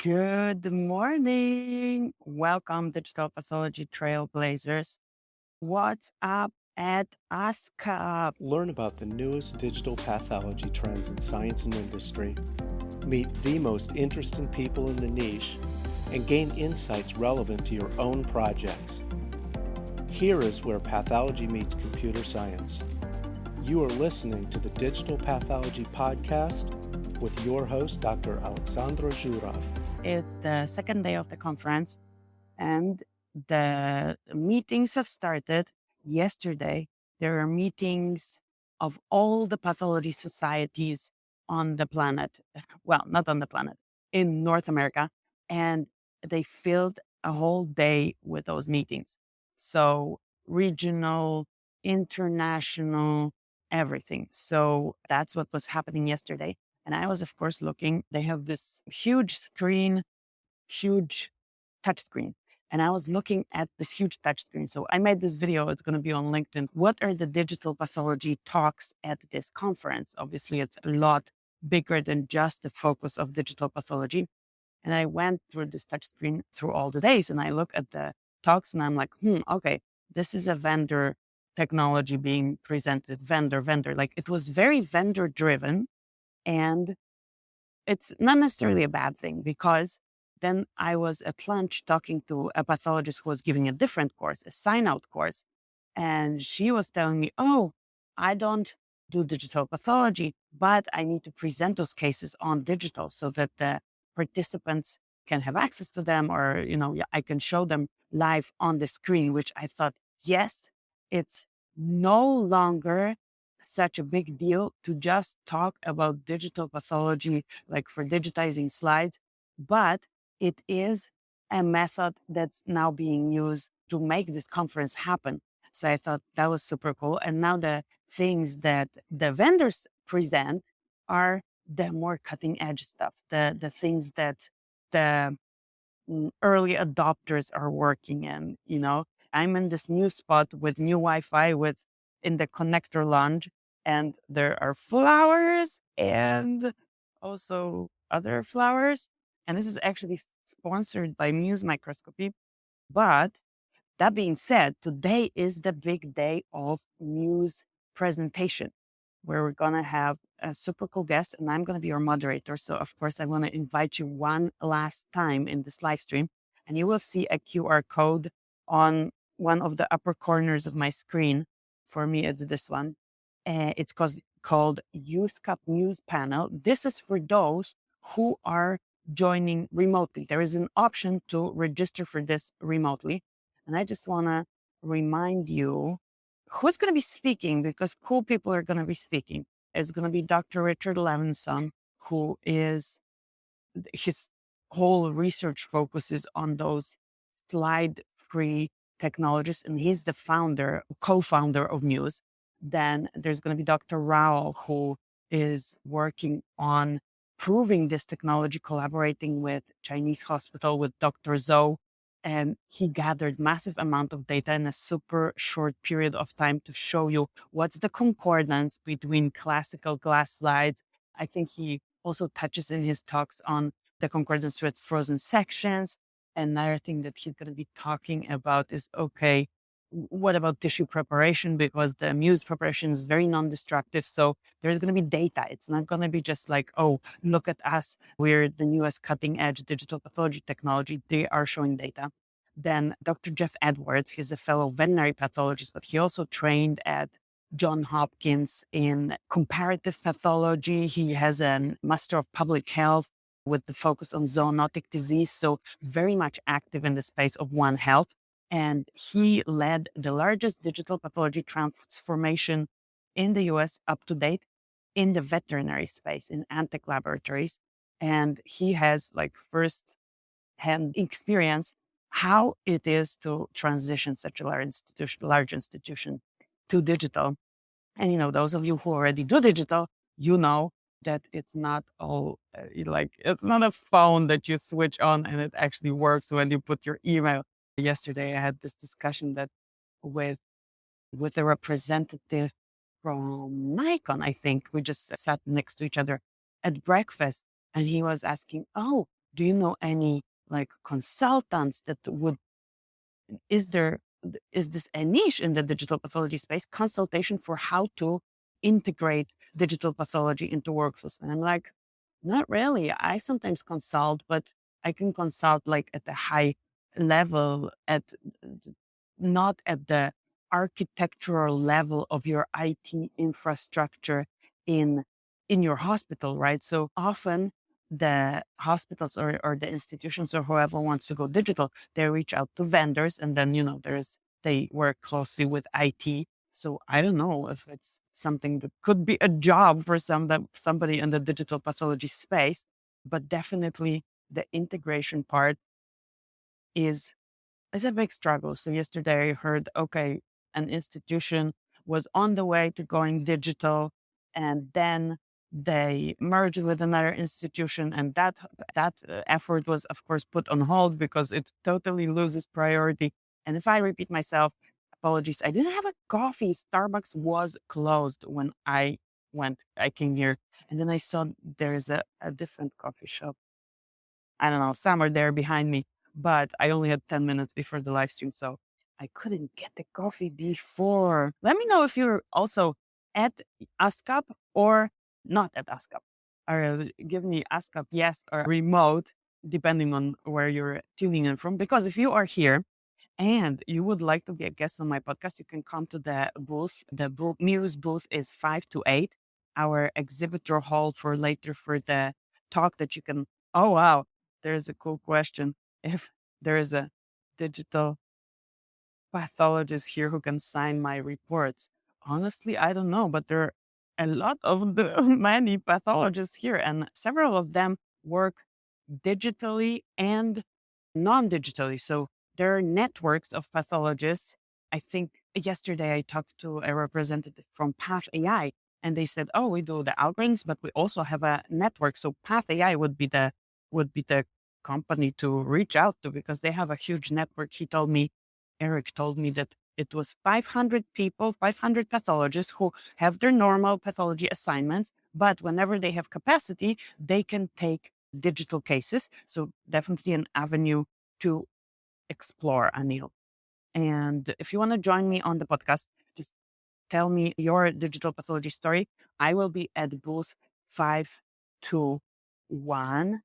Good morning. Welcome, Digital Pathology Trailblazers. What's up at Uscap? Learn about the newest digital pathology trends in science and industry, meet the most interesting people in the niche, and gain insights relevant to your own projects. Here is where pathology meets computer science. You are listening to the Digital Pathology Podcast with your host, Dr. Aleksandra Zuraw. It's the second day of the conference, and the meetings have started yesterday. There are meetings of all the pathology societies on the planet. Well, not on the planet, in North America. And they filled a whole day with those meetings. So regional, international, everything. So that's what was happening yesterday. And I was, of course, looking. They have this huge screen, huge touch screen. And I was looking at this huge touch screen. So I made this video. It's going to be on LinkedIn. What are the digital pathology talks at this conference? Obviously, it's a lot bigger than just the focus of digital pathology. And I went through this touch screen through all the days, and I look at the talks and I'm like, okay, this is a vendor technology being presented, vendor. Like it was very vendor driven. And it's not necessarily a bad thing, because then I was at lunch talking to a pathologist who was giving a different course, a sign-out course. And she was telling me, oh, I don't do digital pathology, but I need to present those cases on digital so that the participants can have access to them, or, I can show them live on the screen, which I thought, yes, it's no longer such a big deal to just talk about digital pathology, like for digitizing slides, but it is a method that's now being used to make this conference happen. So I thought that was super cool. And now the things that the vendors present are the more cutting edge stuff, the things that the early adopters are working in. I'm in this new spot with new Wi-Fi with in the connector lounge, and there are flowers and also other flowers. And this is actually sponsored by MUSE microscopy. But that being said, today is the big day of MUSE presentation, where we're going to have a super cool guest, and I'm going to be your moderator. So, of course, I want to invite you one last time in this live stream, and you will see a QR code on one of the upper corners of my screen. For me, it's this one. It's called Uscap News Panel. This is for those who are joining remotely. There is an option to register for this remotely. And I just want to remind you who's going to be speaking, because cool people are going to be speaking. It's going to be Dr. Richard Levenson, who is his whole research focuses on those slide-free technologies, and he's the co-founder of MUSE. Then there's going to be Dr. Zuraw, who is working on proving this technology, collaborating with Chinese hospital, with Dr. Zhou. And he gathered massive amount of data in a super short period of time to show you what's the concordance between classical glass slides. I think he also touches in his talks on the concordance with frozen sections. Another thing that he's going to be talking about is, okay, what about tissue preparation? Because the MUSE preparation is very non-destructive. So there's going to be data. It's not going to be just like, oh, look at us. We're the newest cutting edge digital pathology technology. They are showing data. Then Dr. Jeff Edwards, he's a fellow veterinary pathologist, but he also trained at Johns Hopkins in comparative pathology. He has a Master of Public Health with the focus on zoonotic disease. So very much active in the space of One Health. And he led the largest digital pathology transformation in the US up to date in the veterinary space, in Antec laboratories. And he has like first-hand experience how it is to transition such a large institution to digital. And, those of you who already do digital, that it's not all it's not a phone that you switch on and it actually works when you put your email. Yesterday, I had this discussion that with a representative from Nikon. I think we just sat next to each other at breakfast, and he was asking, "Oh, do you know any like consultants that is there, is this a niche in the digital pathology space, consultation for how to integrate digital pathology into workflows? And I'm like, not really. I sometimes consult, but I can consult like at a high level, not at the architectural level of your IT infrastructure in in your hospital, right? So often the hospitals or the institutions or whoever wants to go digital, they reach out to vendors, and then they work closely with IT. So I don't know if it's something that could be a job for somebody in the digital pathology space, but definitely the integration part is it's a big struggle. So yesterday I heard, okay, an institution was on the way to going digital, and then they merged with another institution, and that effort was, of course, put on hold because it totally loses priority. And if I repeat myself, apologies. I didn't have a coffee. Starbucks was closed when I went. I came here, and then I saw there's a different coffee shop. I don't know, somewhere there behind me. But I only had 10 minutes before the live stream, so I couldn't get the coffee before. Let me know if you're also at Uscap or not at Uscap. Or give me Uscap yes or remote, depending on where you're tuning in from. Because if you are here and you would like to be a guest on my podcast, you can come to the booth. The MUSE booth is 5 to 8, our exhibitor hall for later for the talk that you can. Oh, wow. There's a cool question. If there is a digital pathologist here who can sign my reports, honestly, I don't know, but there are a lot of the many pathologists here, and several of them work digitally and non-digitally. So there are networks of pathologists. I think yesterday I talked to a representative from PathAI, and they said, "Oh, we do the algorithms, but we also have a network." So PathAI would be the company to reach out to because they have a huge network. Eric told me that it was 500 people, 500 pathologists who have their normal pathology assignments, but whenever they have capacity, they can take digital cases. So definitely an avenue to explore, Anil. And if you want to join me on the podcast, just tell me your digital pathology story. I will be at booth 521.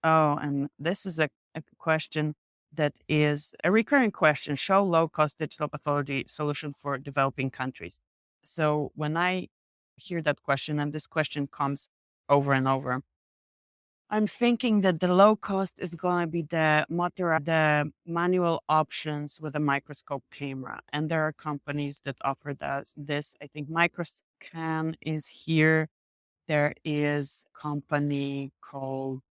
Oh, and this is a question that is a recurring question. Show low-cost digital pathology solution for developing countries. So when I hear that question, and this question comes over and over, I'm thinking that the low cost is going to be the manual options with a microscope camera. And there are companies that offer this. I think Microscan is here. There is a company called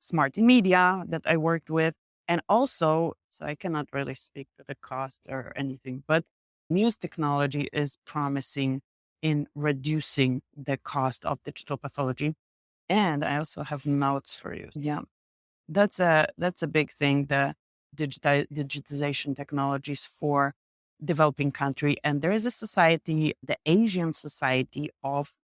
Smart Media that I worked with. And also, so I cannot really speak to the cost or anything, but MUSE technology is promising in reducing the cost of digital pathology. And I also have notes for you. Yeah, that's a big thing. The digitization technologies for developing country, and there is a society, the Asian Society of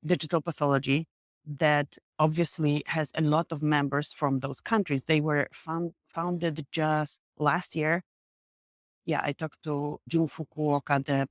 Digital Pathology, that obviously has a lot of members from those countries. They were founded just last year. Yeah, I talked to Jun Fukuoka, the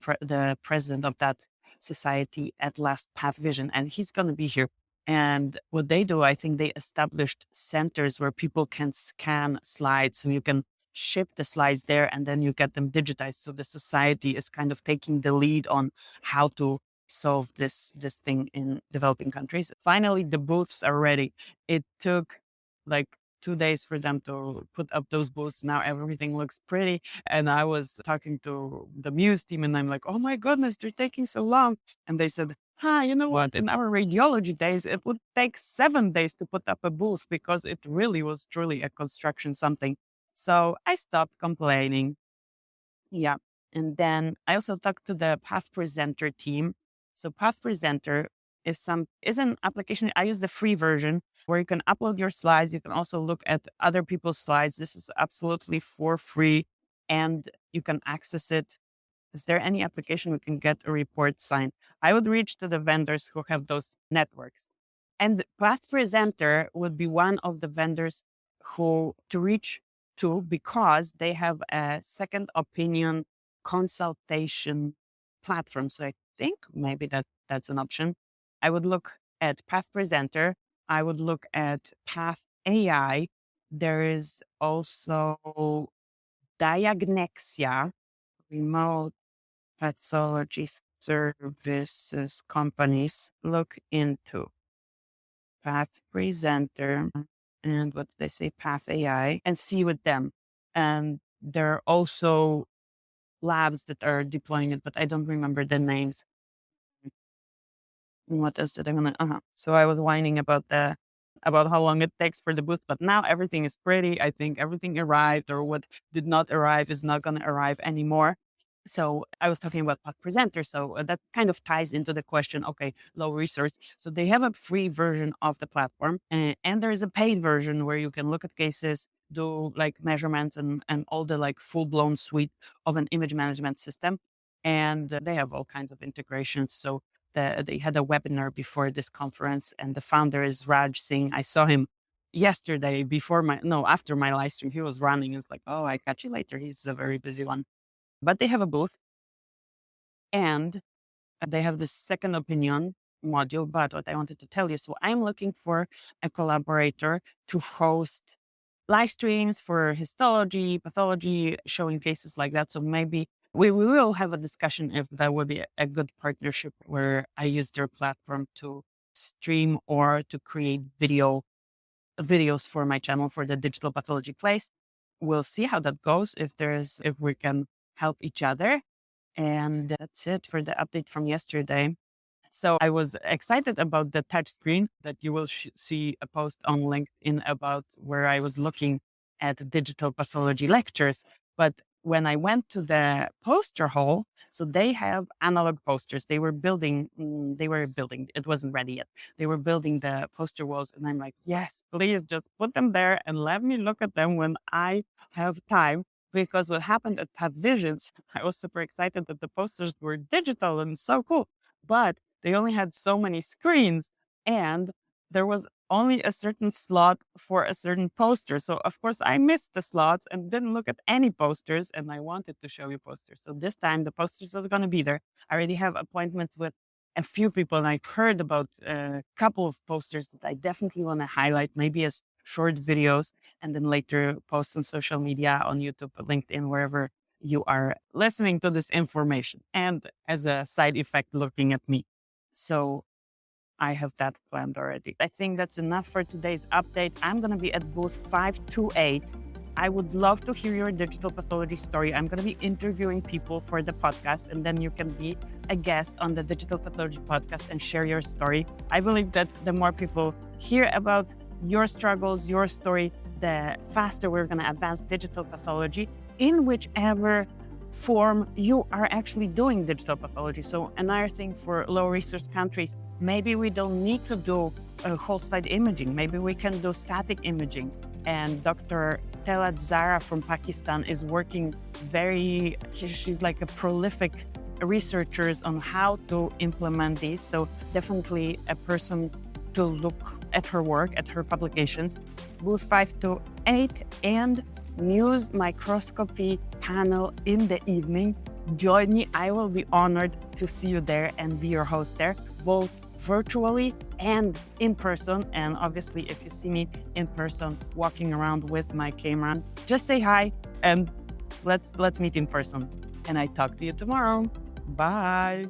president of that society at last Path Vision, and he's going to be here. And what they do, I think they established centers where people can scan slides. So you can ship the slides there and then you get them digitized. So the society is kind of taking the lead on how to solve this thing in developing countries. Finally, the booths are ready. It took like 2 days for them to put up those booths. Now everything looks pretty. And I was talking to the MUSE team and I'm like, oh my goodness, they're taking so long. And they said, you know what? In our radiology days, it would take 7 days to put up a booth because it really was truly a construction something. So I stopped complaining. Yeah. And then I also talked to the PathPresenter team. So PathPresenter is an application. I use the free version where you can upload your slides. You can also look at other people's slides. This is absolutely for free and you can access it. Is there any application we can get a report signed? I would reach to the vendors who have those networks. And PathPresenter would be one of the vendors who to reach to because they have a second opinion consultation platform. So I think maybe that's an option. I would look at PathPresenter. I would look at PathAI. There is also Diaagnexia, remote pathology services companies. Look into PathPresenter and what they say, PathAI, and see with them. And there are also labs that are deploying it, but I don't remember the names. What else did I want to? So I was whining about how long it takes for the booth, but now everything is pretty. I think everything arrived, or what did not arrive is not going to arrive anymore. So I was talking about PathPresenter. So that kind of ties into the question, okay, low resource. So they have a free version of the platform, and there is a paid version where you can look at cases, do like measurements and all the like full blown suite of an image management system. And they have all kinds of integrations. So they had a webinar before this conference, and the founder is Raj Singh. I saw him yesterday after my live stream. He was running. It's like, oh, I catch you later. He's a very busy one. But they have a booth and they have this second opinion module. But what I wanted to tell you, so I'm looking for a collaborator to host live streams for histology, pathology, showing cases like that. So maybe we will have a discussion if that would be a good partnership where I use their platform to stream or to create videos for my channel for the Digital Pathology Place. We'll see how that goes, if we can help each other. And that's it for the update from yesterday. So I was excited about the touch screen that you will see a post on LinkedIn about where I was looking at digital pathology lectures. But when I went to the poster hall, so they have analog posters. They were building, it wasn't ready yet. They were building the poster walls. And I'm like, yes, please just put them there and let me look at them when I have time. Because what happened at PathVisions, I was super excited that the posters were digital and so cool. But they only had so many screens and there was only a certain slot for a certain poster. So of course I missed the slots and didn't look at any posters, and I wanted to show you posters. So this time the posters are going to be there. I already have appointments with a few people, and I've heard about a couple of posters that I definitely want to highlight, maybe as short videos, and then later post on social media, on YouTube, LinkedIn, wherever you are listening to this information. And as a side effect, looking at me. So I have that planned already. I think that's enough for today's update. I'm going to be at booth 528. I would love to hear your digital pathology story. I'm going to be interviewing people for the podcast, and then you can be a guest on the Digital Pathology Podcast and share your story. I believe that the more people hear about your struggles, your story, the faster we're going to advance digital pathology in whichever form you are actually doing digital pathology. So another thing for low resource countries, maybe we don't need to do whole slide imaging. Maybe we can do static imaging. And Dr. Telat Zara from Pakistan is working she's like a prolific researcher on how to implement these. So definitely a person to look at her work, at her publications. Booth 528 and MUSE microscopy panel in the evening. Join me. I will be honored to see you there and be your host there, both virtually and in person. And obviously, if you see me in person walking around with my camera, just say hi and let's meet in person. And I talk to you tomorrow. Bye.